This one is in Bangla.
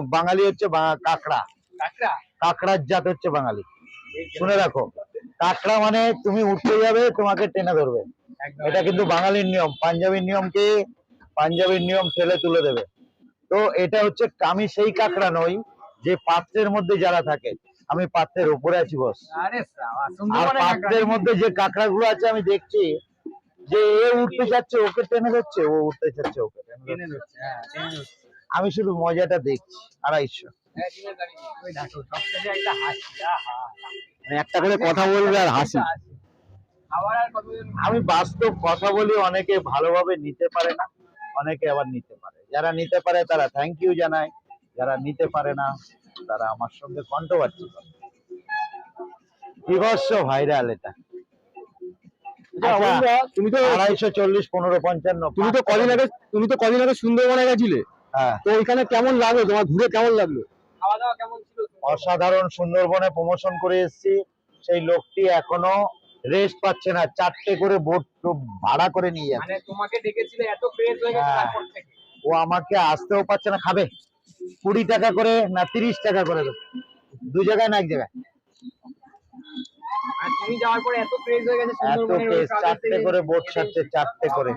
লোক, বাঙালি হচ্ছে কাঁকড়া। কাঁকড়া কাঁকড়ার জাত হচ্ছে বাঙালি। শুনে রাখো, কাঁকড়া মানে তুমি উঠতে যাবে তোমাকে টেনে ধরবে, এটা কিন্তু বাঙালির নিয়ম। পাঞ্জাবির নিয়ম কি? পাঞ্জাবির নিয়ম ঠেলে তুলে দেবে। তো এটা হচ্ছে, আমি সেই কাঁকড়া নই যে পাত্রের মধ্যে যারা থাকে, আমি পাত্রের উপরে আছি বস। আর পাত্রের মধ্যে যে কাঁকড়া গুলো আছে আমি দেখছি যে এ উঠতে যাচ্ছে ওকে টেনে ধরছে, ও উঠতে যাচ্ছে ওকে টেনে ধরছে। আমি শুধু মজাটা দেখছি। 250। একটা করে কথা বলবে আর হাসি। আমি বাস্তব কথা বলি, অনেকে ভালোভাবে নিতে পারে না, অনেকে আবার নিতে পারে। যারা নিতে পারে তারা থ্যাংক ইউ জানায়, যারা নিতে পারে না তারা আমার সঙ্গে কন্ট্রোভার্সি করে। বিভৎস ভাইরাল এটা। তুমি তো 240, 15, 55। তুমি তো কদিন আগে সুন্দরবনে গেছিলে। হ্যাঁ, তো ওইখানে কেমন লাগলো তোমার, ঘুরে কেমন লাগলো? খাওয়া দাওয়া কেমন ছিল? অসাধারণ। সুন্দরবনে প্রমোশন করে এসেছি, সেই লোকটি এখনো রেস্ট পাচ্ছে না, 4টে করে বোট ভাড়া করে নিয়ে যাচ্ছে। মানে তোমাকে ডেকেছিল, এত ক্রেজ হয়ে গেছে তারপর থেকে। ও আমাকে আসতেও পারছে না। খাবে 20 টাকা করে না 30 টাকা করে দেবে, 2 জায়গায় না 1 জায়গায়। আর তুমি যাওয়ার পরে এত ক্রেজ হয়ে গেছে এত সুন্দরবনের। কেস, 4টে করে বোট ছাড়ছে, 4টে করে।